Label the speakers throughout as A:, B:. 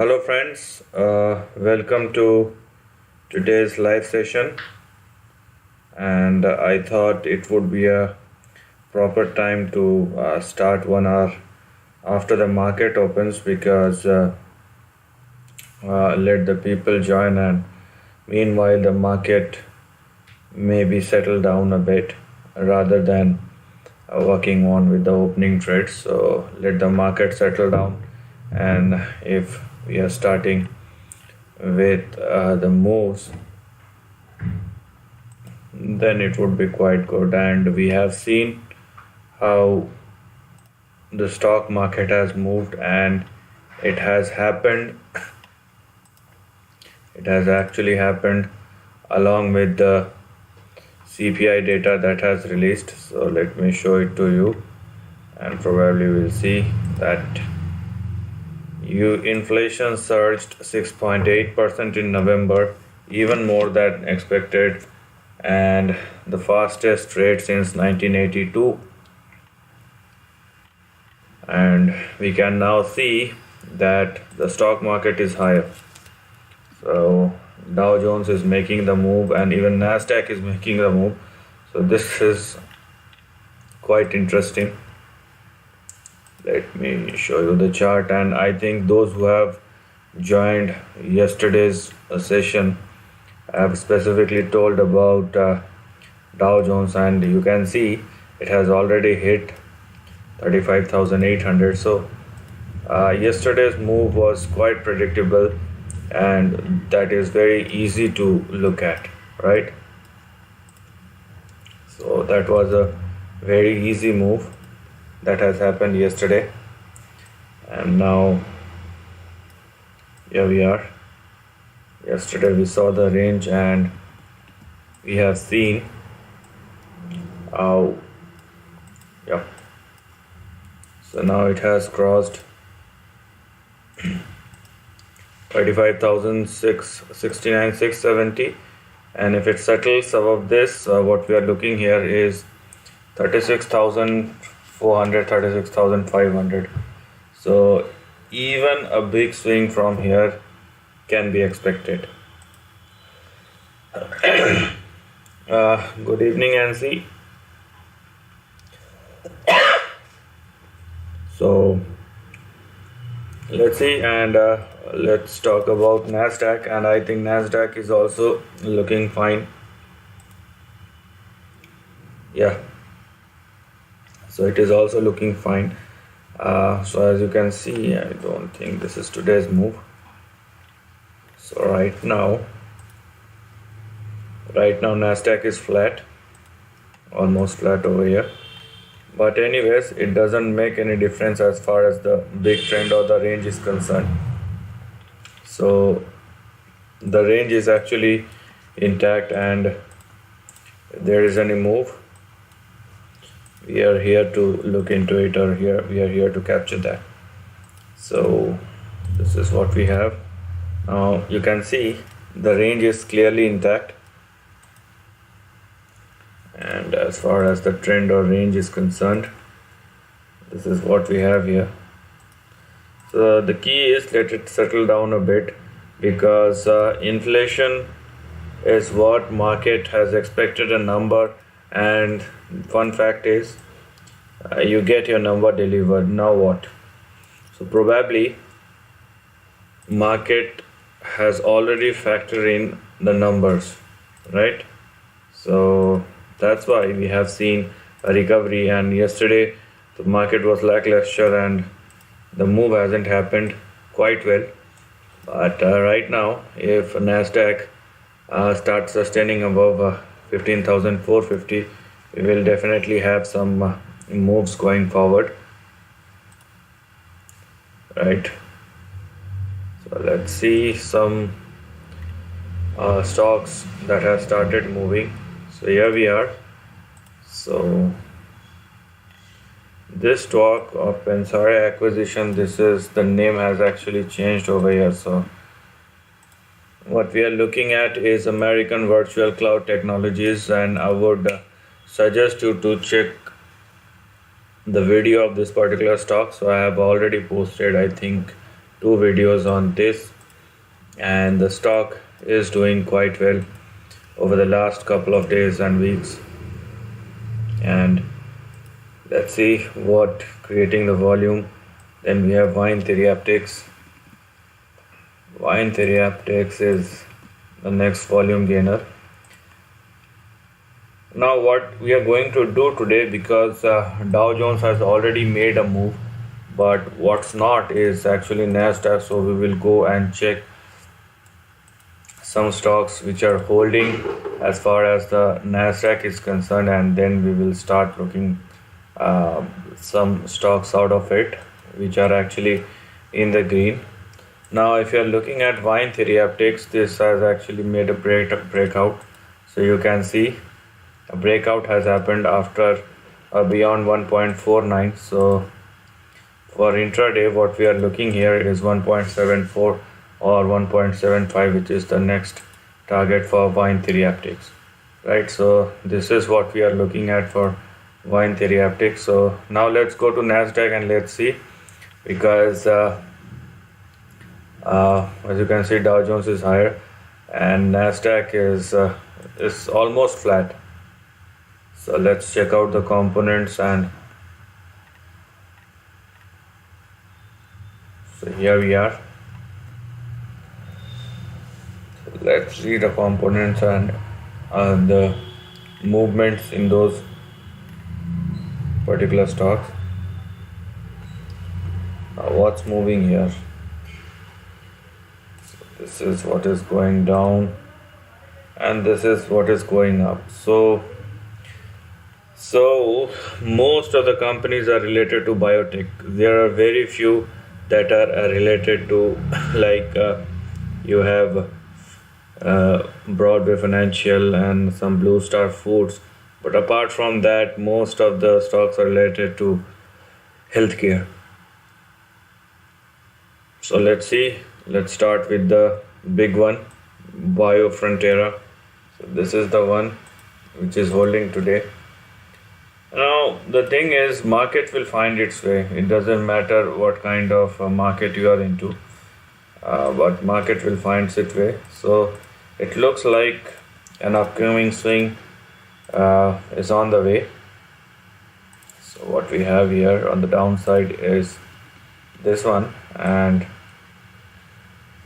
A: Hello friends, welcome to today's live session, and I thought it would be a proper time to start 1 hour after the market opens because let the people join, and meanwhile the market may be settled down a bit rather than working on with the opening trades. So let the market settle down, and if we are starting with the moves, then it would be quite good. And we have seen how the stock market has moved, and it has happened, it has actually happened along with the CPI data that has released. So let me show it to you, and probably we'll see that inflation surged 6.8% in November, even more than expected, and the fastest rate since 1982. And we can now see that the stock market is higher. So Dow Jones is making the move, and even Nasdaq is making the move. So this is quite interesting. Let me show you the chart, and I think those who have joined yesterday's session have specifically told about Dow Jones, and you can see it has already hit 35,800. So yesterday's move was quite predictable, and that is very easy to look at, right? So that was a very easy move that has happened yesterday, and now here we are. Yesterday we saw the range, and we have seen how so now it has crossed 35,669,670, and if it settles above this, what we are looking here is 36,400, 36,500. So even a big swing from here can be expected. Good evening, Nancy. So let's see, and let's talk about Nasdaq, and I think Nasdaq is also looking fine. So it is also looking fine. So as you can see, I don't think this is today's move. So right now Nasdaq is flat, almost flat over here. But anyways, it doesn't make any difference as far as the big trend or the range is concerned. So the range is actually intact, and if there is any move, we are here to look into it, or we are here to capture that. So this is what we have. Now you can see the range is clearly intact, and as far as the trend or range is concerned, this is what we have here. So the key is let it settle down a bit, because inflation is what market has expected a number, and fun fact is you get your number delivered. Now what? So probably market has already factored in the numbers, right? So that's why we have seen a recovery, and yesterday the market was lackluster and the move hasn't happened quite well. But right now, if Nasdaq starts sustaining above 15,450, we will definitely have some moves going forward, right? So let's see some stocks that have started moving. So here we are. So this stock of Pensare Acquisition, this is the name has actually changed over here. So what we are looking at is American Virtual Cloud Technologies, and I would suggest you to check the video of this particular stock. So I have already posted, I think, 2 videos on this, and the stock is doing quite well over the last couple of days and weeks. And let's see what creating the volume. Then we have Wine Theriaptics. Wine Theriaptics is the next volume gainer. Now what we are going to do today, because Dow Jones has already made a move, but what's not is actually Nasdaq, so we will go and check some stocks which are holding as far as the Nasdaq is concerned, and then we will start looking some stocks out of it which are actually in the green. Now if you are looking at Wine Theriaptics, this has actually made a breakout. So you can see a breakout has happened after beyond 1.49. So for intraday, what we are looking here is 1.74 or 1.75, which is the next target for Wine Theriaptics, right? So this is what we are looking at for Wine Theriaptics. So now let's go to Nasdaq and let's see, because as you can see, Dow Jones is higher and Nasdaq is almost flat. So let's check out the components, and so here we are. So let's see the components and the movements in those particular stocks. Now what's moving here? So this is what is going down and this is what is going up. So most of the companies are related to biotech. There are very few that are related to like you have Broadway Financial and some Blue Star Foods, but apart from that, most of the stocks are related to healthcare. So let's see. Let's start with the big one, Biofrontera. So this is the one which is holding today. Now the thing is, market will find its way. It doesn't matter what kind of market you are into, but market will find its way. So it looks like an upcoming swing is on the way. So what we have here on the downside is this one, and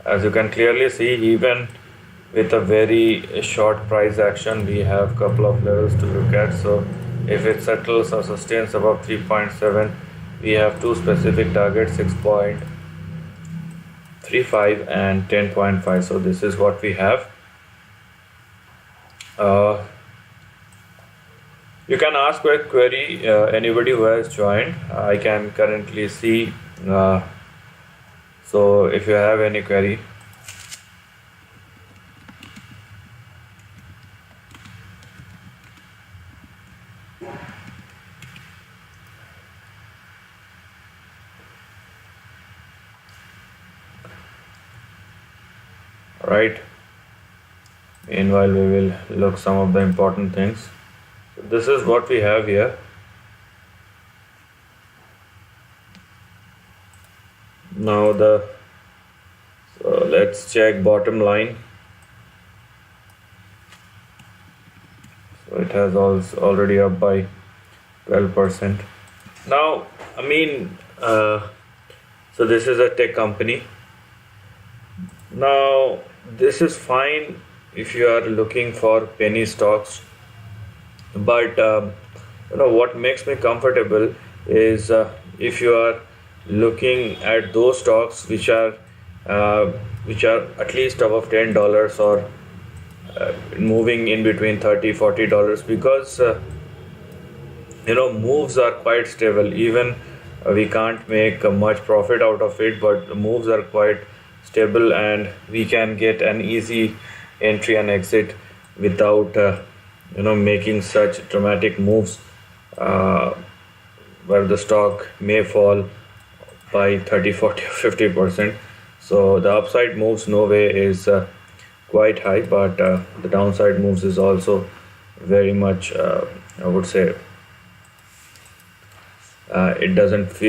A: as you can clearly see, even with a very short price action, we have a couple of levels to look at. So if it settles or sustains above 3.7, we have two specific targets, 6.35 and 10.5. So this is what we have. You can ask a query, anybody who has joined. I can currently see, so if you have any query. Right. Meanwhile, we will look some of the important things. So this is what we have here. Now so let's check bottom line. So it has also already up by 12%. Now, I mean, so this is a tech company. Now, this is fine if you are looking for penny stocks, but what makes me comfortable is if you are looking at those stocks which are at least above $10 or moving in between $30-40, because moves are quite stable. Even we can't make much profit out of it, but the moves are quite stable and we can get an easy entry and exit without making such dramatic moves where the stock may fall by 30, 40 or 50%. So the upside moves no way is quite high, but the downside moves is also very much, I would say, it doesn't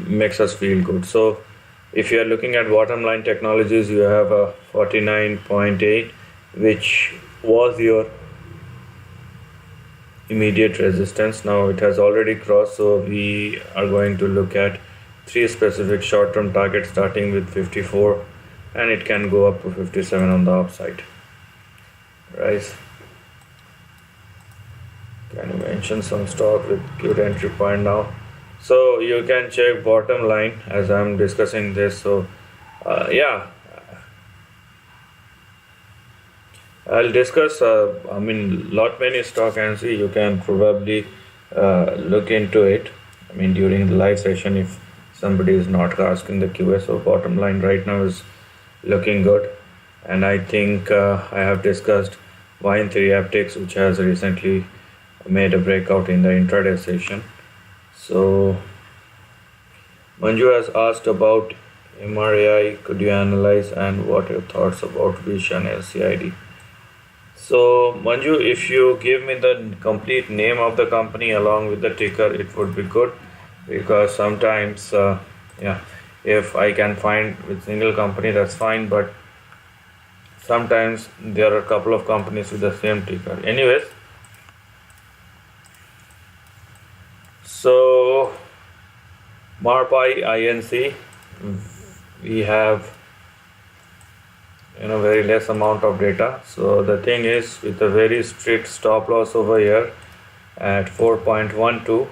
A: makes us feel good. So If you are looking at bottom line technologies, you have a 49.8, which was your immediate resistance. Now it has already crossed, so we are going to look at three specific short-term targets starting with 54, and it can go up to 57 on the upside. Right? Can you mention some stock with good entry point now? So you can check bottom line as I'm discussing this. So yeah, I'll discuss lot many stock and see. You can probably look into it, during the live session if somebody is not asking the QA. So bottom line right now is looking good, and I think I have discussed Wine 3 Aptics, which has recently made a breakout in the intraday session. So Manju has asked about MRAI, could you analyze, and what are your thoughts about Wish and LCID? So Manju, if you give me the complete name of the company along with the ticker, it would be good, because sometimes if I can find with single company, that's fine, but sometimes there are a couple of companies with the same ticker. Anyways, so Marpai INC, we have very less amount of data. So the thing is, with a very strict stop loss over here at 4.12,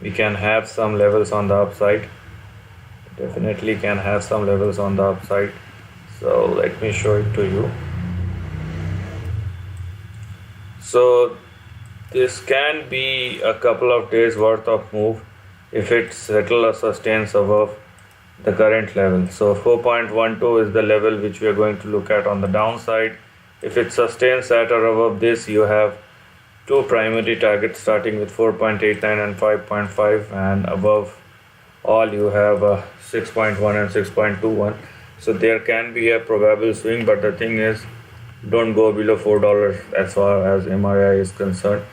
A: we can have some levels on the upside. Definitely can have some levels on the upside. So let me show it to you. So this can be a couple of days worth of move if it settles or sustains above the current level. So 4.12 is the level which we are going to look at on the downside. If it sustains at or above this, you have two primary targets starting with 4.89 and 5.5, and above all you have 6.1 and 6.21. So there can be a probable swing, but the thing is, don't go below $4 as far as MRI is concerned.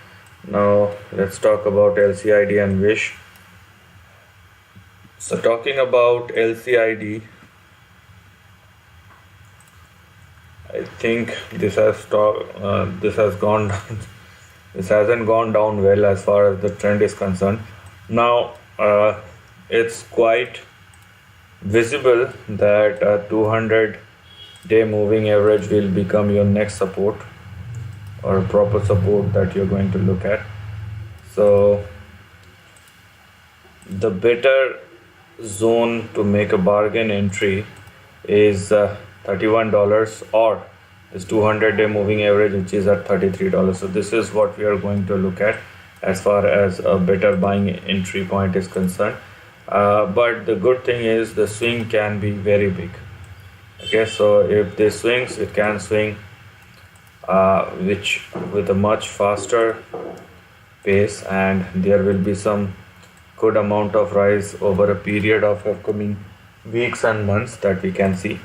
A: Now let's talk about LCID and Wish. So talking about LCID, I think this has gone down. This hasn't gone down well as far as the trend is concerned. Now it's quite visible that 200-day moving average will become your next support, or proper support that you're going to look at. So the better zone to make a bargain entry is $31, or this 200-day moving average, which is at $33. So this is what we are going to look at as far as a better buying entry point is concerned. But the good thing is the swing can be very big. Okay, so if this swings, it can swing which with a much faster pace, and there will be some good amount of rise over a period of upcoming weeks and months that we can see.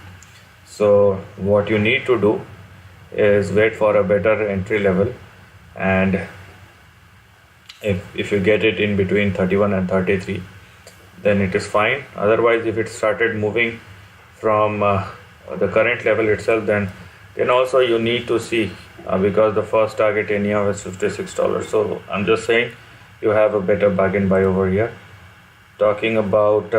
A: So what you need to do is wait for a better entry level, and if you get it in between 31 and 33, then it is fine. Otherwise, if it started moving from the current level itself, then also you need to see, because the first target anyhow is $56. So I'm just saying you have a better bargain buy over here. Talking about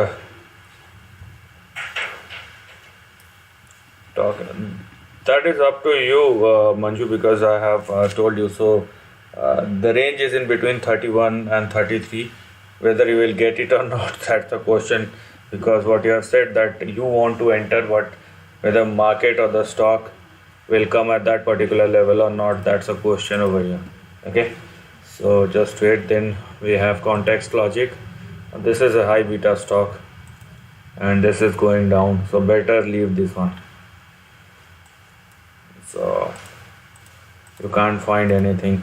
A: that is up to you, Manju, because I have told you. So the range is in between 31 and 33. Whether you will get it or not, that's the question, because what you have said that you want to enter, whether market or the stock will come at that particular level or not, that's a question over here. Okay, so just wait. Then we have context logic. This is a high beta stock and this is going down, so better leave this one. So you can't find anything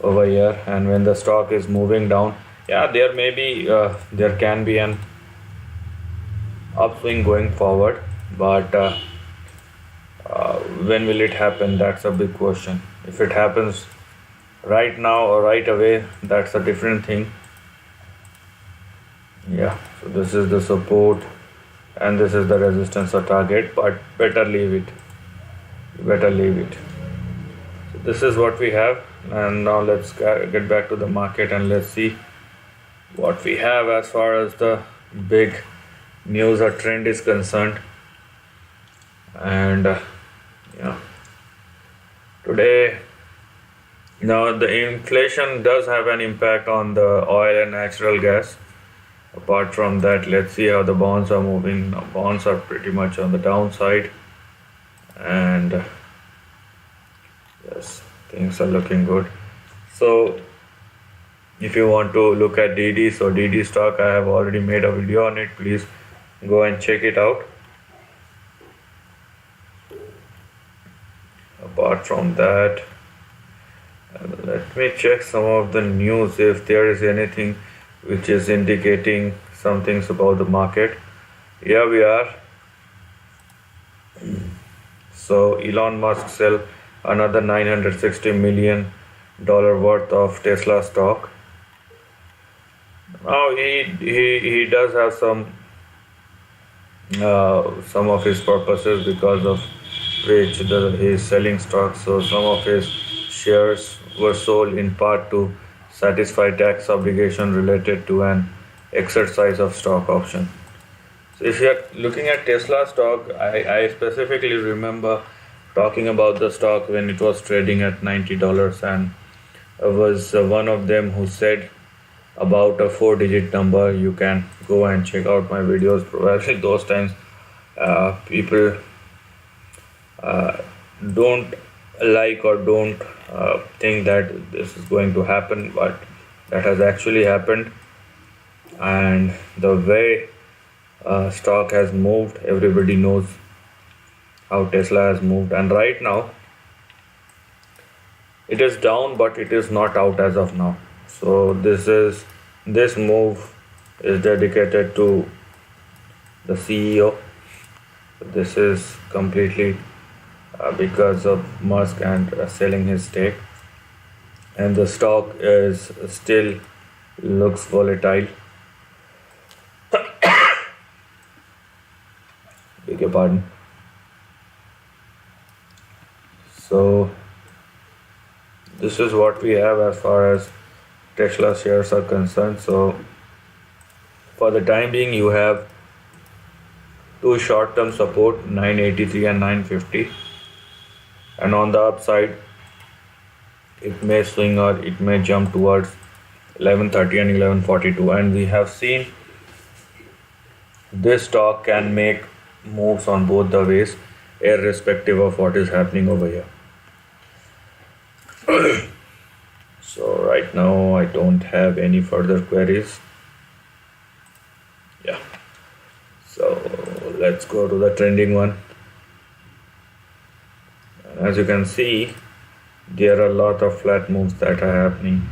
A: over here, and when the stock is moving down, there may be there can be an upswing going forward, but when will it happen? That's a big question. If it happens right now or right away, that's a different thing. So this is the support and this is the resistance or target, but better leave it. So this is what we have, and now let's get back to the market and let's see what we have as far as the big news or trend is concerned. And yeah, today, now the inflation does have an impact on the oil and natural gas. Apart from that, let's see how the bonds are moving. Now, bonds are pretty much on the downside, and yes, things are looking good. So if you want to look at DD, so DD stock, I have already made a video on it. Please go and check it out. Apart from that, let me check some of the news if there is anything which is indicating some things about the market. Here we are. So Elon Musk sell another $960 million worth of Tesla stock. Now he does have some of his purposes because of which he is selling stocks. So some of his shares were sold in part to satisfy tax obligation related to an exercise of stock option. So if you are looking at Tesla stock, I specifically remember talking about the stock when it was trading at $90, and I was one of them who said about a 4-digit number. You can go and check out my videos. Probably those times people don't like or don't think that this is going to happen, but that has actually happened. And the way stock has moved, everybody knows how Tesla has moved, and right now it is down, but it is not out as of now. So this move is dedicated to the CEO. This is completely because of Musk and selling his stake, and the stock is still looks volatile. Beg your pardon. So this is what we have as far as Tesla shares are concerned. So for the time being, you have two short-term support, 983 and 950, and on the upside it may swing or it may jump towards 1130 and 1142, and we have seen this stock can make moves on both the ways irrespective of what is happening over here. So right now I don't have any further queries. Yeah, so let's go to the trending one. As you can see, there are a lot of flat moves that are happening.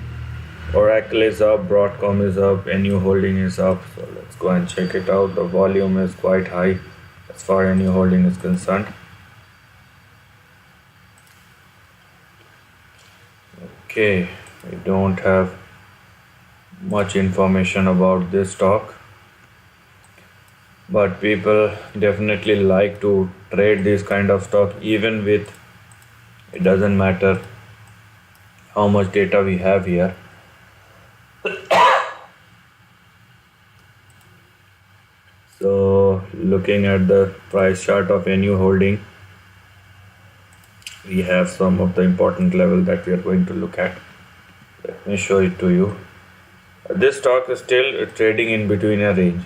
A: Oracle is up, Broadcom is up, NU Holding is up. So let's go and check it out. The volume is quite high as far as NU Holding is concerned. Okay, we don't have much information about this stock, but people definitely like to trade this kind of stock, even with, it doesn't matter how much data we have here. So looking at the price chart of NU Holding, we have some of the important level that we are going to look at. Let me show it to you. This stock is still trading in between a range,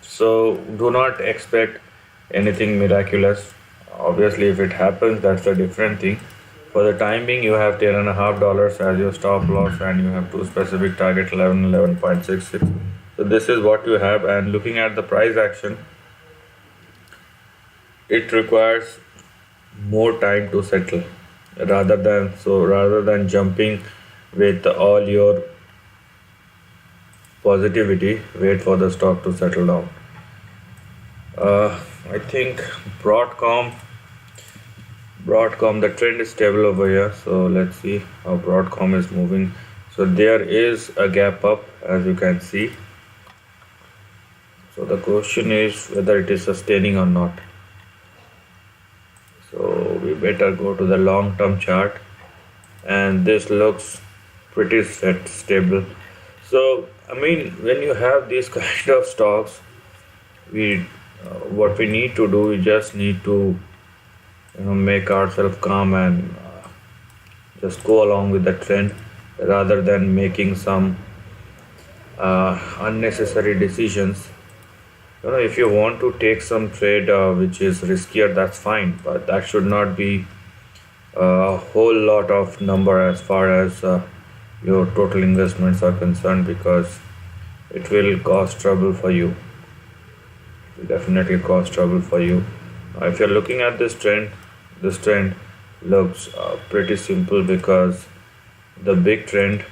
A: so do not expect anything miraculous. Obviously, if it happens, that's a different thing. For the time being, you have $10.5 as your stop loss, and you have two specific targets, 11, 11.66. So this is what you have, and looking at the price action, it requires more time to settle rather than jumping with all your positivity. Wait for the stock to settle down. I think Broadcom, the trend is stable over here. So let's see how Broadcom is moving. So there is a gap up, as you can see. So So the question is whether it is sustaining or not. So we better go to the long-term chart, and this looks pretty stable. So I mean, when you have these kind of stocks, we what we need to do, we just need to make ourselves calm and just go along with the trend rather than making some unnecessary decisions. If you want to take some trade which is riskier, that's fine, but that should not be a whole lot of number as far as your total investments are concerned, because it will cause trouble for you. It will definitely cause trouble for you. If you're looking at this trend looks pretty simple, because the big trend,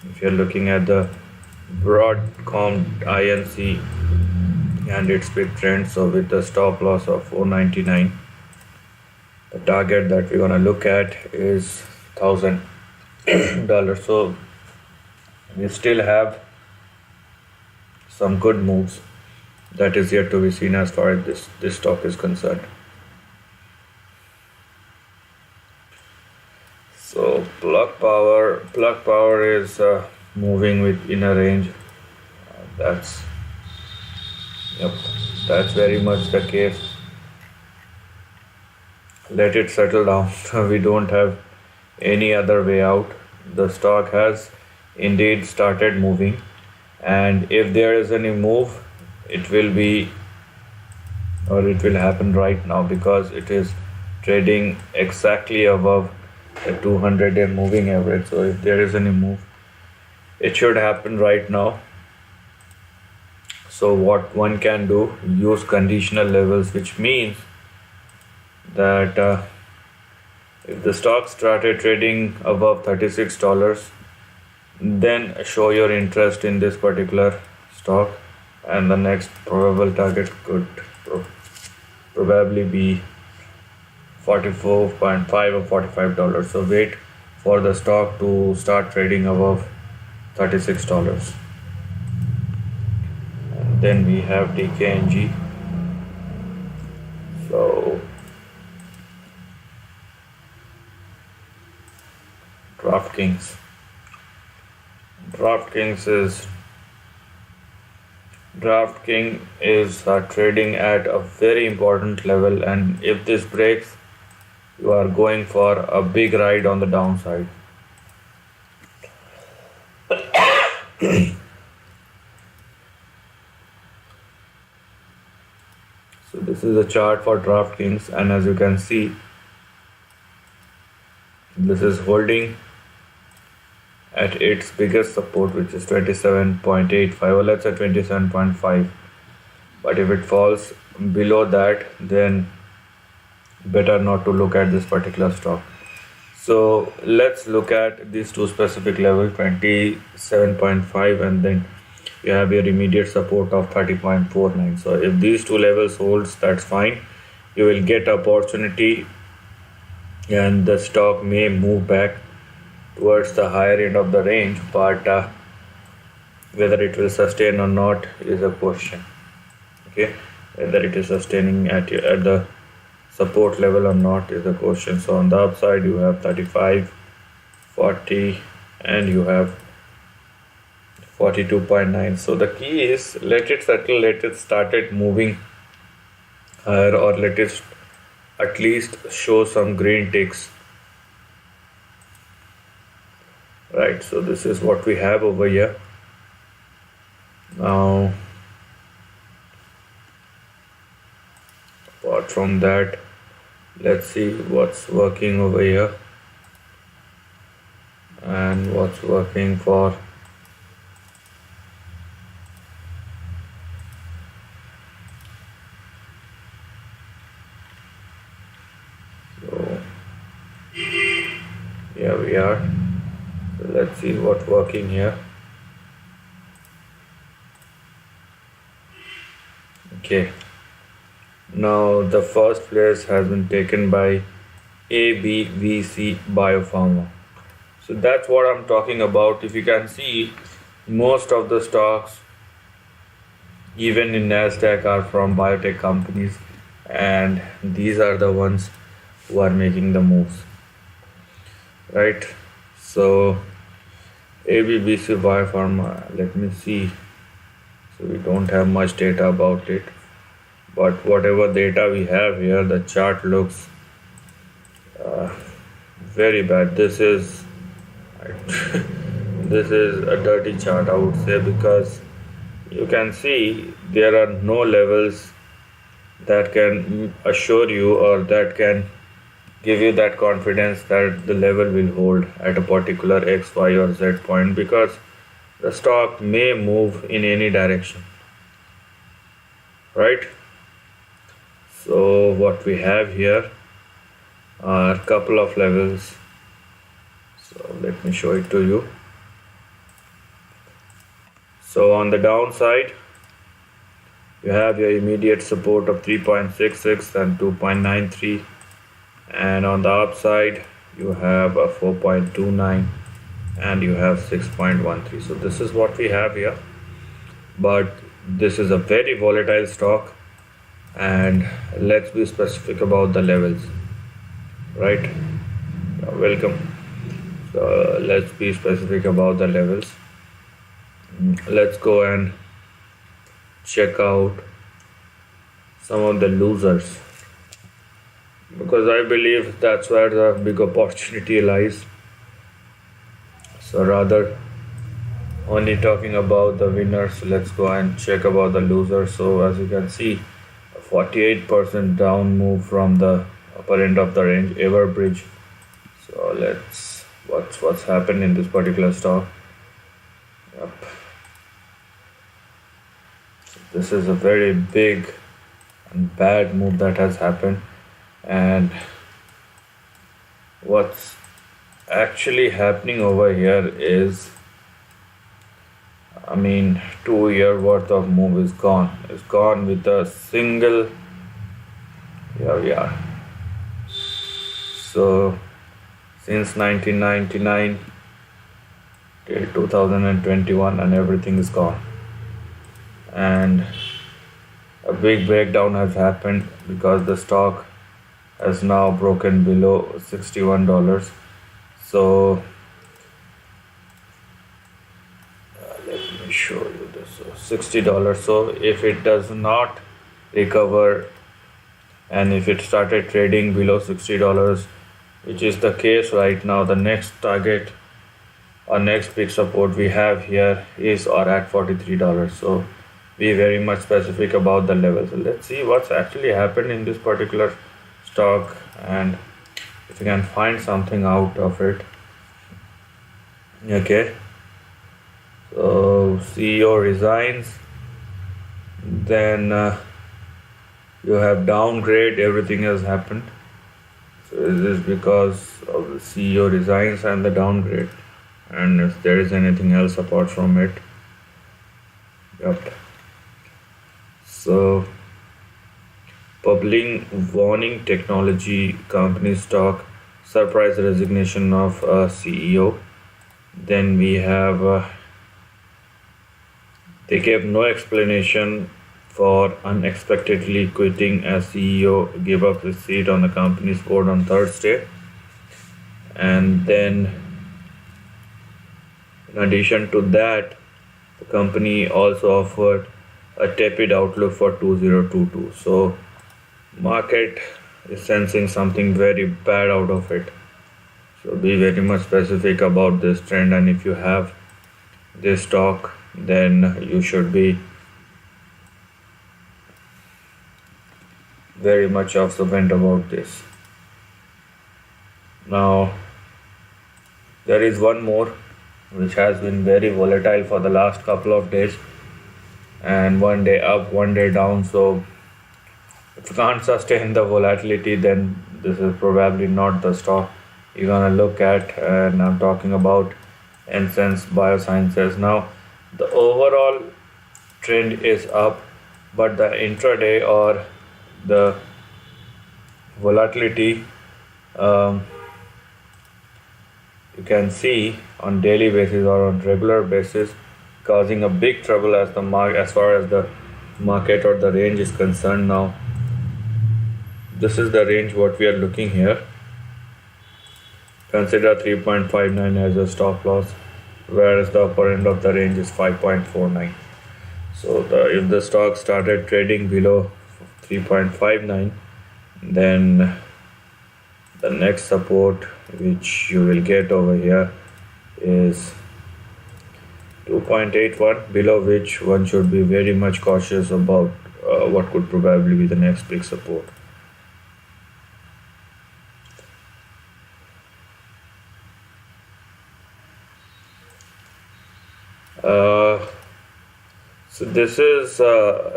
A: if you're looking at the Broadcom INC and its big trend, so with the stop loss of 499, the target that we're gonna look at is $1,000. So we still have some good moves that is yet to be seen as far as this stock is concerned. So plug power is moving within a range. That's very much the case. Let it settle down. We don't have any other way out. The stock has indeed started moving, and if there is any move, it will happen right now, because it is trading exactly above the 200-day moving average. So if there is any move, it should happen right now. So what one can do, use conditional levels, which means that if the stock started trading above $36, then show your interest in this particular stock, and the next probable target could probably be 44.5 or $45. So wait for the stock to start trading above $36. And then we have Dkng. So DraftKings is trading at a very important level, and if this breaks, you are going for a big ride on the downside. So this is a chart for DraftKings, and as you can see, this is holding at its biggest support, which is 27.85, or let's say 27.5. But if it falls below that, then better not to look at this particular stock. So let's look at these two specific levels, 27.5, and then you have your immediate support of 30.49. So if these two levels holds, that's fine. You will get opportunity, and the stock may move back towards the higher end of the range, but whether it will sustain or not is a question. Okay, whether it is sustaining at the support level or not is a question. So on the upside, you have 35, 40, and you have 42.9. So the key is, let it settle, let it started moving higher, or let it at least show some green ticks. Right, so this is what we have over here. Now, apart from that, let's see what's working over here and what's working for here we are. So let's see what's working here. Okay, now the first place has been taken by ABVC Biopharma. So that's what I'm talking about. If you can see, most of the stocks even in Nasdaq are from biotech companies, and these are the ones who are making the moves, right? So ABBC Biopharma, let me see. So we don't have much data about it, but whatever data we have here, the chart looks very bad. This is this is a dirty chart, I would say, because you can see there are no levels that can assure you or that can give you that confidence that the level will hold at a particular X, Y, or Z point, because the stock may move in any direction, right? So what we have here are a couple of levels. So let me show it to you. So on the downside, you have your immediate support of 3.66 and 2.93, and on the upside you have a 4.29 and you have 6.13. So this is what we have here, but this is a very volatile stock, and let's be specific about the levels, right? You're welcome. So let's be specific about the levels. Let's go and check out some of the losers, because I believe that's where the big opportunity lies. So rather only talking about the winners, let's go and check about the losers. So as you can see, a 48% down move from the upper end of the range, Everbridge. So let's what's happened in this particular stock. Yep. This is a very big and bad move that has happened, and what's actually happening over here is, I mean, 2 year worth of move is gone. It's gone with a single. Here we are. So since 1999 till 2021, and everything is gone. And a big breakdown has happened because the stock has now broken below $61. So let me show you this. So $60. So if it does not recover and if it started trading below $60, which is the case right now, the next target or next big support we have here is or at $43. So be very much specific about the level. So let's see what's actually happened in this particular stock, and if you can find something out of it. Okay, so CEO resigns, then you have downgrade, everything has happened. So is this because of the CEO resigns and the downgrade, and if there is anything else apart from it? Yep. So public warning technology company stock, surprise resignation of CEO. Then we have they gave no explanation for unexpectedly quitting as CEO, gave up his seat on the company's board on Thursday. And then in addition to that, the company also offered a tepid outlook for 2022. So market is sensing something very bad out of it. So be very much specific about this trend, and if you have this stock, then you should be very much observant about this. Now there is one more which has been very volatile for the last couple of days, and one day up, one day down. So if you can't sustain the volatility, then this is probably not the stock you're gonna look at. And I'm talking about Incense Biosciences. Now the overall trend is up, but the intraday or the volatility, you can see on daily basis or on regular basis, causing a big trouble as the market, as far as the market or the range is concerned. Now this is the range what we are looking here. Consider 3.59 as a stop loss, whereas the upper end of the range is 5.49. So if the stock started trading below 3.59, then the next support which you will get over here is 2.81, below which one should be very much cautious about what could probably be the next big support. So this is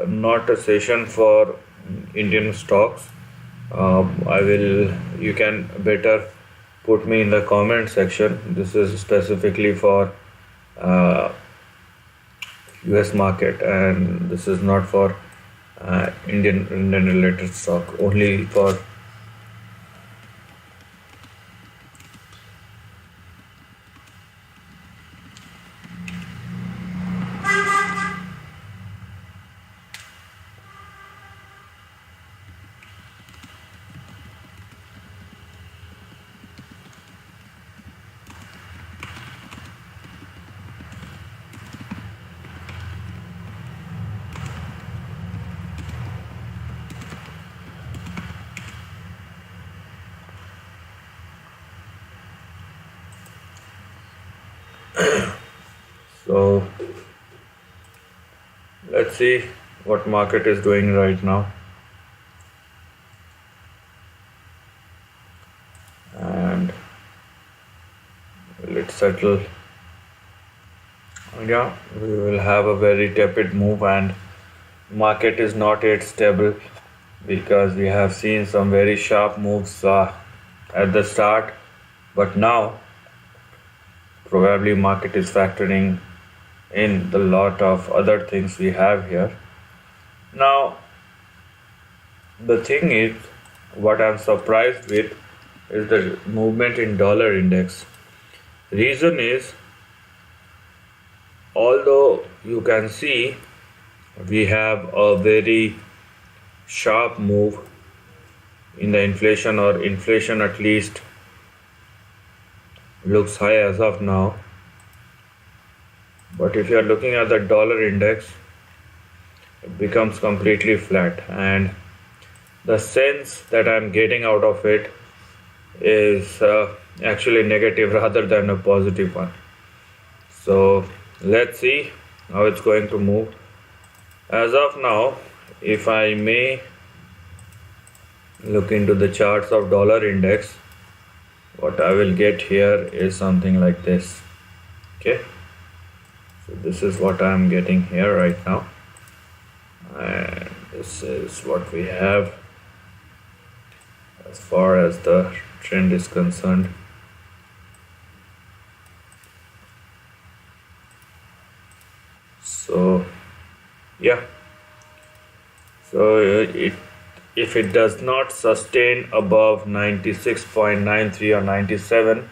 A: not a session for Indian stocks. You can better put me in the comment section. This is specifically for US market, and this is not for Indian related stock, only for so let's see what market is doing right now, and let's settle. Yeah, we will have a very tepid move, and market is not yet stable because we have seen some very sharp moves at the start, but now probably market is factoring in the lot of other things we have here. Now the thing is, what I'm surprised with is the movement in dollar index. Reason is, although you can see we have a very sharp move in the inflation, or inflation at least looks high as of now, but if you are looking at the dollar index, it becomes completely flat, and the sense that I'm getting out of it is actually negative rather than a positive one. So let's see how it's going to move. As of now, if I may look into the charts of dollar index, what I will get here is something like this. Okay, so this is what I am getting here right now, and this is what we have as far as the trend is concerned. So yeah, so if it does not sustain above 96.93 or 97,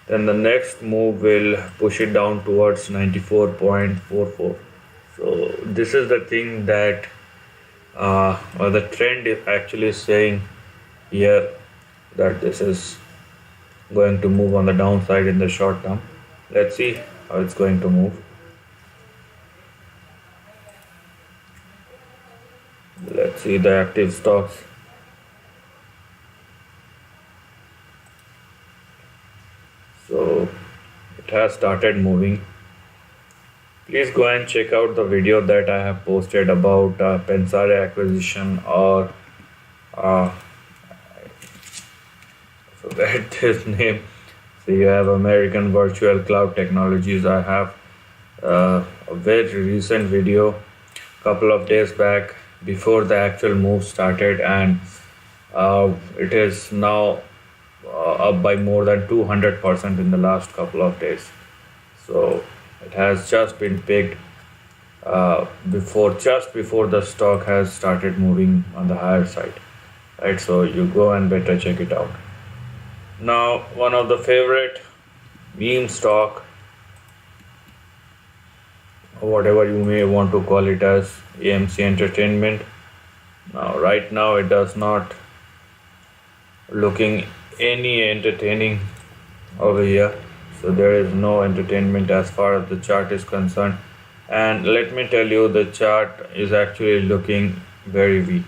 A: then the next move will push it down towards 94.44. So this is the thing that or the trend is actually saying here, that this is going to move on the downside in the short term. Let's see how it's going to move. Let's see the active stocks. So it has started moving. Please go and check out the video that I have posted about Pensare acquisition, or forget his name. So you have American Virtual Cloud Technologies. I have a very recent video, couple of days back, before the actual move started, and it is now up by more than 200% in the last couple of days. So it has just been picked just before the stock has started moving on the higher side, right? So you go and better check it out. Now, one of the favorite meme stock whatever you may want to call it as, Amc Entertainment. Now right now it does not looking any entertaining over here, so there is no entertainment as far as the chart is concerned. And let me tell you, the chart is actually looking very weak.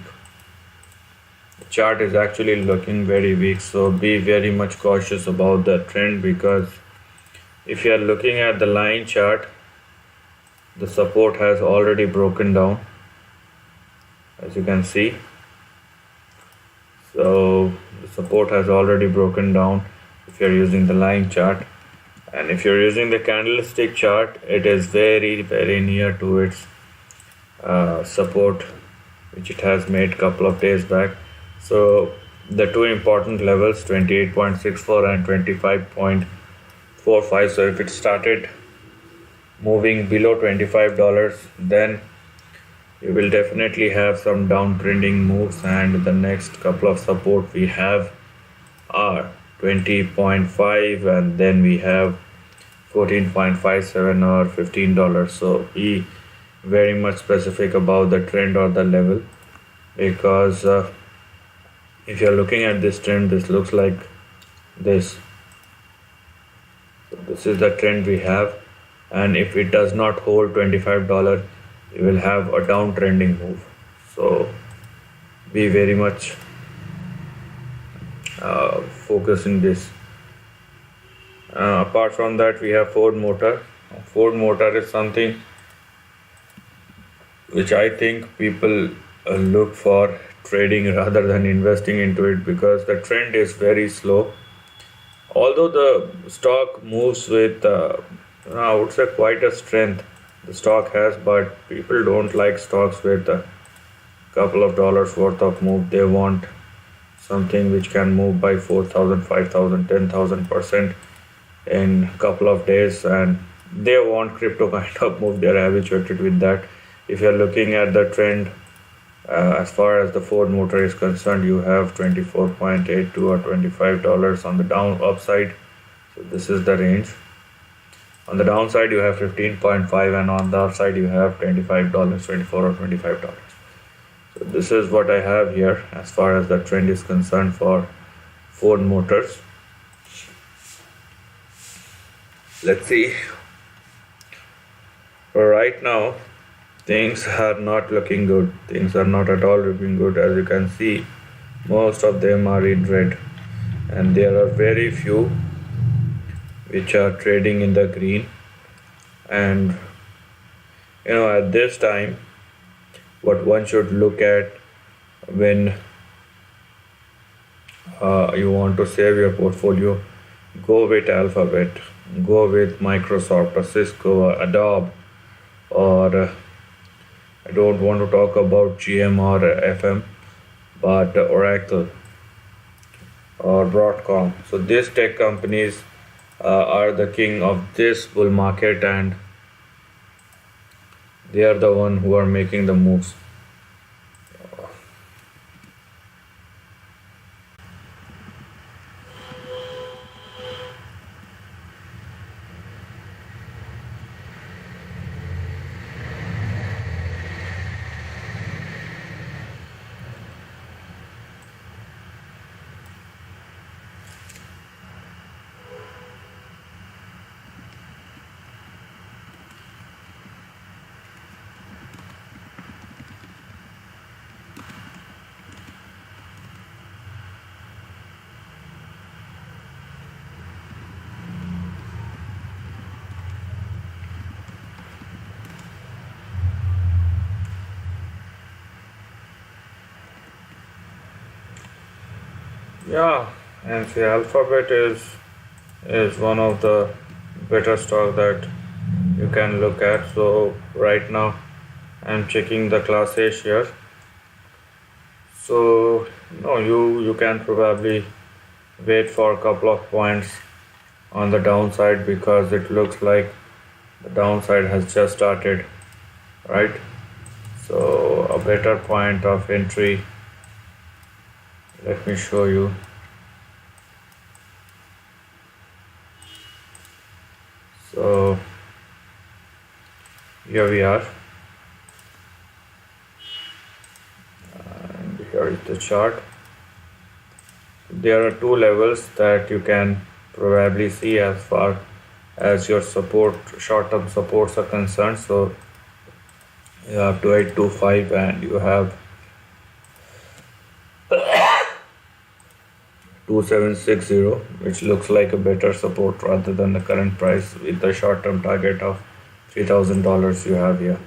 A: The chart is actually looking very weak, so be very much cautious about the trend, because if you are looking at the line chart, the support has already broken down, as you can see. So the support has already broken down if you're using the line chart, and if you're using the candlestick chart, it is very near to its support which it has made couple of days back. So the two important levels, 28.64 and 25.45. So if it started moving below $25, then you will definitely have some downtrending moves, and the next couple of support we have are 20.5, and then we have 14.57 or $15. So be very much specific about the trend or the level, because if you're looking at this trend, this looks like this. So this is the trend we have, and if it does not hold $25, you will have a downtrending move. So be very much focusing this. Apart from that, we have Ford Motor. Ford Motor is something which I think people look for trading rather than investing into it, because the trend is very slow. Although the stock moves with I would say quite a strength the stock has, but people don't like stocks with a couple of dollars worth of move. They want something which can move by 4,000, 5,000, 10,000% in a couple of days, and they want crypto kind of move. They're habituated with that. If you're looking at the trend, as far as the Ford Motor is concerned, you have 24.82 or $25 on the down upside. So this is the range. On the downside, you have 15.5, and on the upside, you have $25, 24 or $25. So this is what I have here as far as the trend is concerned for Ford Motors. Let's see. For right now, things are not looking good. Things are not at all looking good. As you can see, most of them are in red, and there are very few which are trading in the green. And at this time, what one should look at when you want to save your portfolio, go with Alphabet, go with Microsoft or Cisco or Adobe, or I don't want to talk about GM or FM, but Oracle or Broadcom. So these tech companies are the king of this bull market, and they are the one who are making the moves. Yeah, and the Alphabet is one of the better stock that you can look at. So right now I'm checking the class A share. So no, you can probably wait for a couple of points on the downside, because it looks like the downside has just started, right? So a better point of entry, let me show you. So Here we are, and here is the chart. There are two levels that you can probably see as far as your short-term supports are concerned. So you have 2825 and you have 2760, which looks like a better support rather than the current price with the short-term target of $3,000 you have here.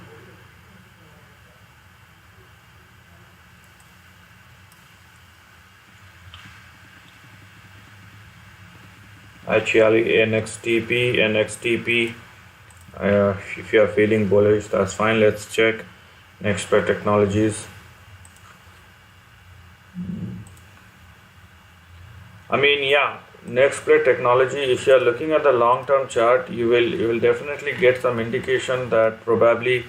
A: Actually, NXTP, if you are feeling bullish, that's fine. Let's check next pair technologies. Next play technology, if you are looking at the long-term chart, you will definitely get some indication that probably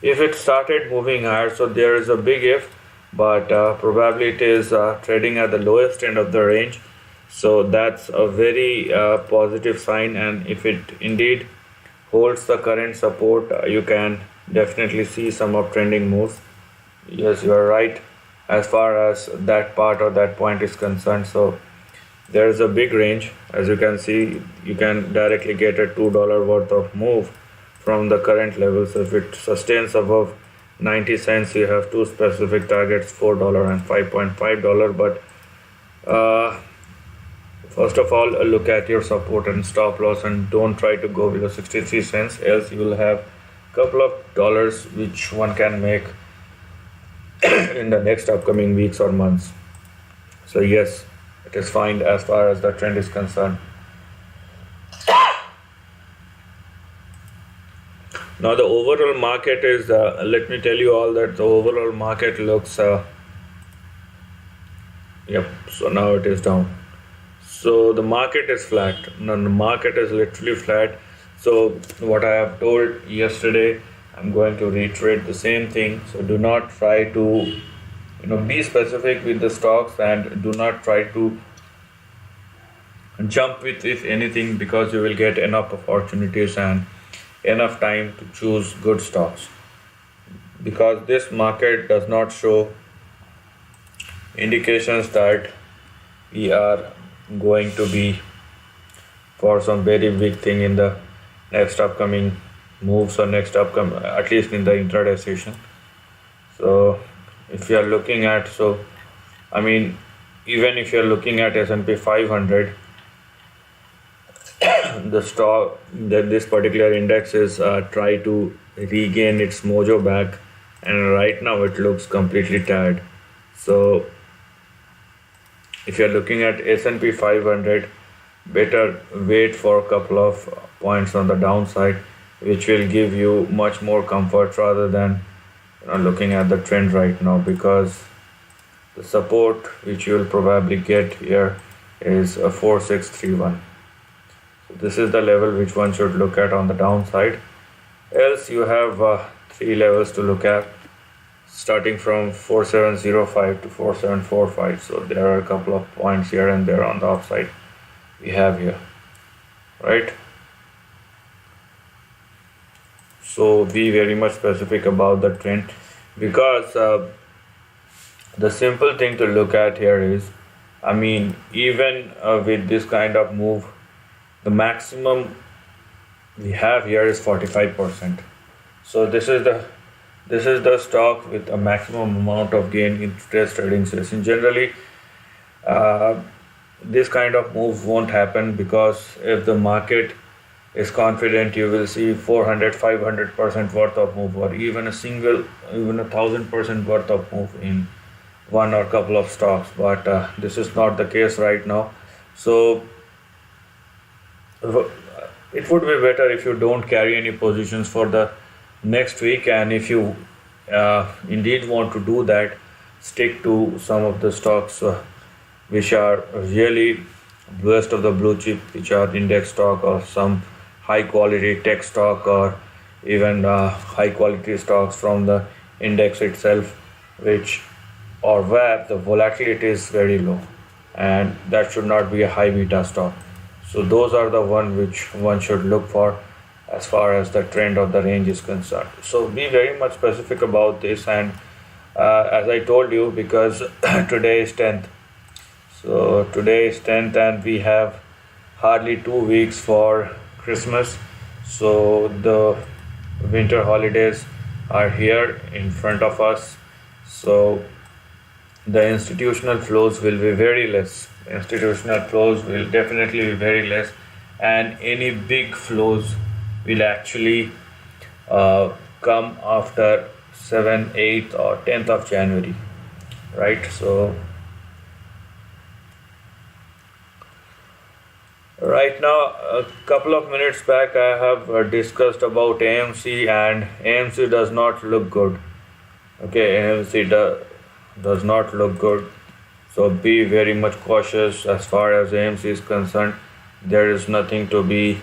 A: if it started moving higher, so there is a big if, but probably it is trading at the lowest end of the range. So that's a very positive sign, and if it indeed holds the current support, you can definitely see some uptrending moves. Yes, you are right as far as that part or that point is concerned. So there is a big range. As you can see, you can directly get a $2 worth of move from the current level. So if it sustains above 90 cents, you have two specific targets, $4 and $5.5. But first of all, look at your support and stop loss, and don't try to go below 63 cents, else you will have a couple of dollars which one can make in the next upcoming weeks or months. So yes, it is fine as far as the trend is concerned. Now the overall market is, let me tell you all that the overall market looks, so now it is down. So the market is flat. Now the market is literally flat. So what I have told yesterday, I'm going to reiterate the same thing. So do not try to, be specific with the stocks, and do not try to jump with if anything, because you will get enough opportunities and enough time to choose good stocks. Because this market does not show indications that we are going to be for some very big thing in the next upcoming moves, or next upcoming, at least in the intraday session. So if you are looking at, even if you are looking at S&P 500, the stock that this particular index is try to regain its mojo back, and right now it looks completely tired. So if you are looking at S&P 500, better wait for a couple of points on the downside, which will give you much more comfort rather than looking at the trend right now, because the support which you will probably get here is a 4631. So this is the level which one should look at on the downside. Else you have three levels to look at, starting from 4705 to 4745. So there are a couple of points here and there on the upside we have here, right? So be very much specific about the trend, because the simple thing to look at here is, even with this kind of move, the maximum we have here is 45%. So this is the stock with a maximum amount of gain in today's trading session. Generally, this kind of move won't happen, because if the market is confident, you will see 400-500% worth of move, or even 1,000% worth of move in one or couple of stocks. But this is not the case right now. So it would be better if you don't carry any positions for the next week, and if you indeed want to do that, stick to some of the stocks which are really best of the blue chip, which are index stock, or some high quality tech stock, or even high quality stocks from the index itself, where the volatility is very low, and that should not be a high beta stock. So those are the one which one should look for as far as the trend or the range is concerned. So be very much specific about this. And as I told you, because today is 10th, so today is 10th and we have hardly 2 weeks for Christmas. So the winter holidays are here in front of us. So the institutional flows will be very less. Institutional flows will definitely be very less, and any big flows will actually come after 7th, 8th or 10th of January, right? So right now, a couple of minutes back, I have discussed about AMC, and AMC does not look good. Okay, AMC does not look good. So be very much cautious as far as AMC is concerned. There is nothing to be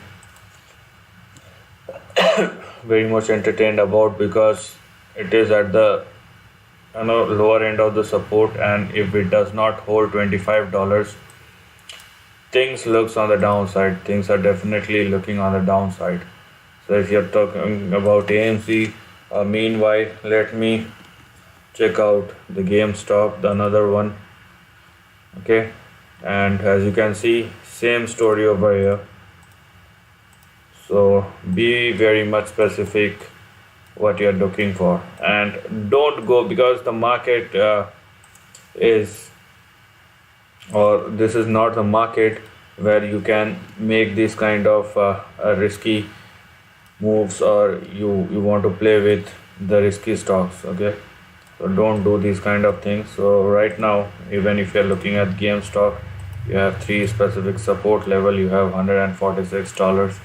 A: very much entertained about, because it is at the lower end of the support, and if it does not hold $25, things looks on the downside. Things are definitely looking on the downside. So if you're talking about AMC, meanwhile, let me check out the GameStop, the another one. Okay, and as you can see, same story over here. So be very much specific what you're looking for, and don't go, because the market this is not the market where you can make these kind of risky moves, or you want to play with the risky stocks. Okay, so don't do these kind of things. So right now, even if you're looking at GameStop, you have three specific support level. You have $146,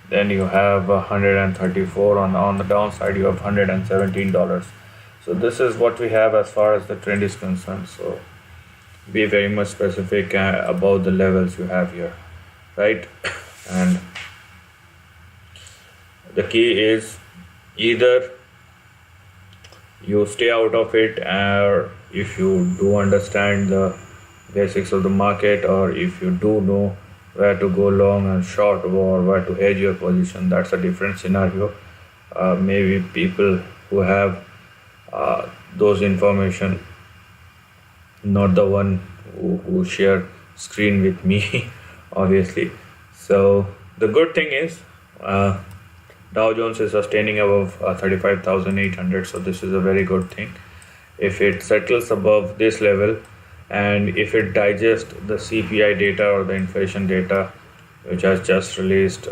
A: then you have 134 on the downside, you have $117. So this is what we have as far as the trend is concerned. So be very much specific about the levels you have here, right? And the key is either you stay out of it, or if you do understand the basics of the market, or if you do know where to go long and short, or where to hedge your position, that's a different scenario. Maybe people who have those information, not the one who share screen with me obviously. So the good thing is Dow Jones is sustaining above 35,800, so this is a very good thing. If it settles above this level, and if it digests the CPI data or the inflation data, which has just released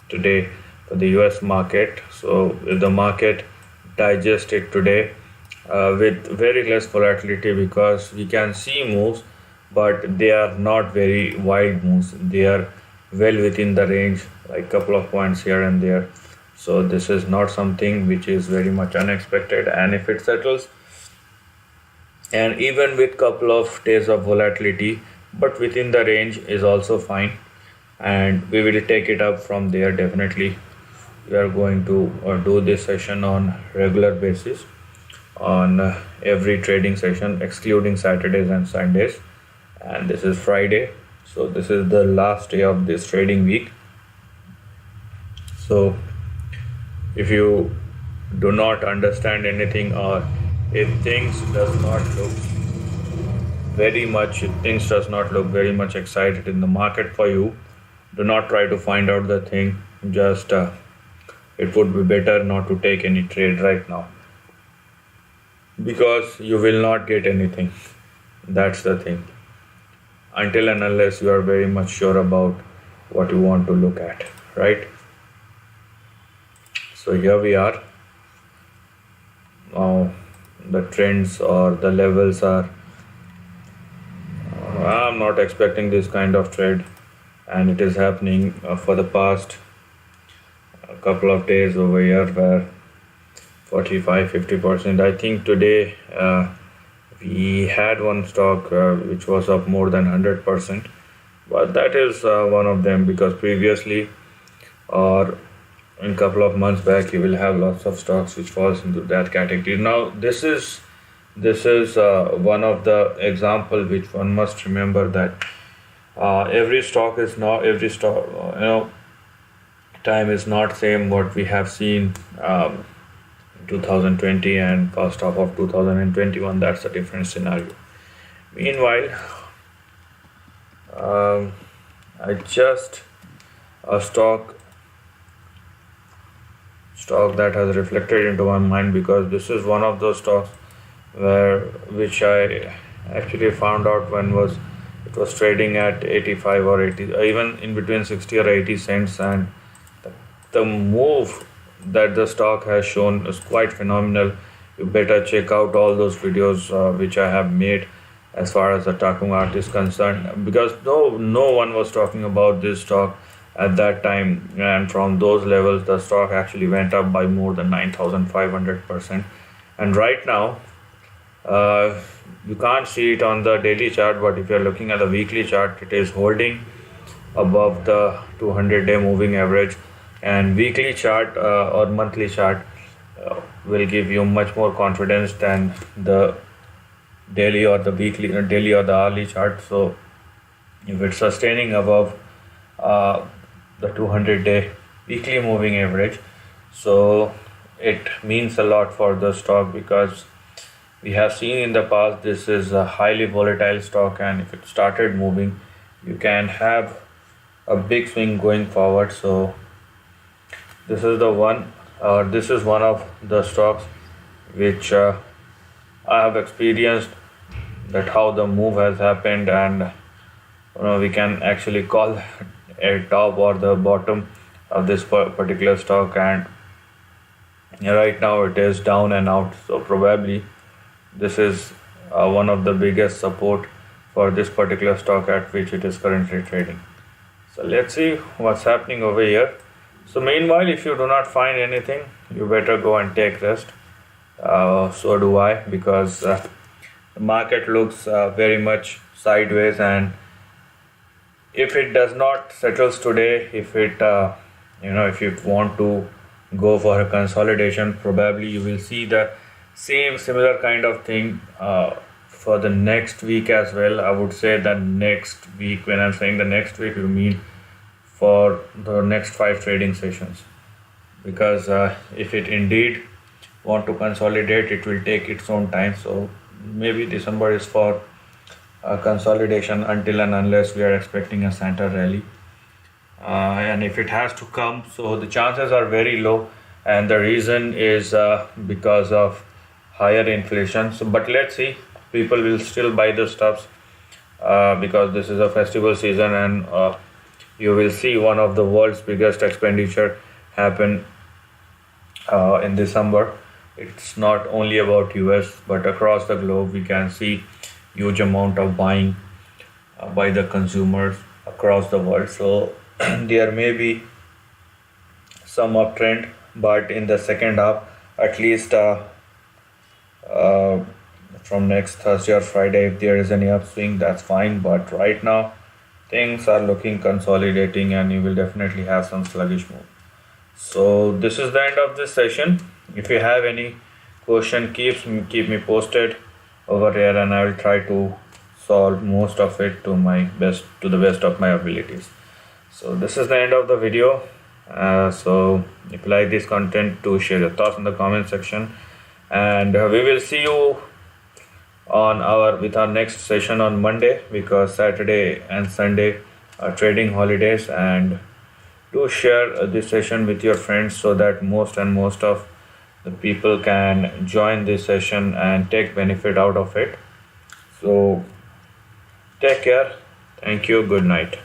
A: today for the US market, so if the market digests it today with very less volatility, because we can see moves, but they are not very wild moves. They are well within the range, like couple of points here and there. So this is not something which is very much unexpected. And if it settles, and even with couple of days of volatility, but within the range, is also fine, and we will take it up from there. Definitely we are going to do this session on regular basis, on every trading session, excluding Saturdays and Sundays. And this is Friday, so this is the last day of this trading week. So if you do not understand anything, or if things does not look very much excited in the market for you, do not try to find out the thing. Just it would be better not to take any trade right now, because you will not get anything. That's the thing, until and unless you are very much sure about what you want to look at, right? So here we are. Now the trends or the levels are, I'm not expecting this kind of trade, and it is happening for the past couple of days over here, where 45-50%. I think today we had one stock which was up more than 100%, but that is one of them, because previously, or in couple of months back, you will have lots of stocks which falls into that category. Now this is one of the example which one must remember, that every stock time is not same what we have seen 2020 and first half of 2021. That's a different scenario. Meanwhile, I just a stock that has reflected into my mind, because this is one of those stocks which I actually found out when it was trading at 85 or 80, even in between 60 or 80 cents, and the move that the stock has shown is quite phenomenal. You better check out all those videos which I have made as far as the Takung art is concerned, because no one was talking about this stock at that time, and from those levels the stock actually went up by more than 9,500%. And right now, you can't see it on the daily chart, but if you're looking at the weekly chart, it is holding above the 200-day moving average, and weekly chart or monthly chart will give you much more confidence than the daily or the hourly chart. So if it's sustaining above the 200-day weekly moving average, so it means a lot for the stock, because we have seen in the past this is a highly volatile stock, and if it started moving, you can have a big swing going forward. So this is one of the stocks which I have experienced, that how the move has happened, and we can actually call a top or the bottom of this particular stock, and right now it is down and out. So probably this is one of the biggest support for this particular stock at which it is currently trading. So let's see what's happening over here. So meanwhile, if you do not find anything, you better go and take rest. So do I, because the market looks very much sideways, and if it does not settles today, if you want to go for a consolidation, probably you will see the similar kind of thing for the next week as well. I would say that next week, when I'm saying the next week, you mean for the next 5 trading sessions, because if it indeed want to consolidate, it will take its own time. So maybe December is for consolidation until and unless we are expecting a Santa rally, and if it has to come, so the chances are very low, and the reason is because of higher inflation. So but let's see, people will still buy the stuffs because this is a festival season, and you will see one of the world's biggest expenditure happen in December. It's not only about US, but across the globe we can see huge amount of buying by the consumers across the world. So there may be some uptrend, but in the second half, at least from next Thursday or Friday, if there is any upswing, that's fine. But right now, things are looking consolidating, and you will definitely have some sluggish move. So this is the end of this session. If you have any question, keep me posted over here, and I will try to solve most of it to the best of my abilities. So this is the end of the video. So if you like this content, do share your thoughts in the comment section, and we will see you with our next session on Monday, because Saturday and Sunday are trading holidays. And do share this session with your friends, so that most of the people can join this session and take benefit out of it. So take care. Thank you. Good night.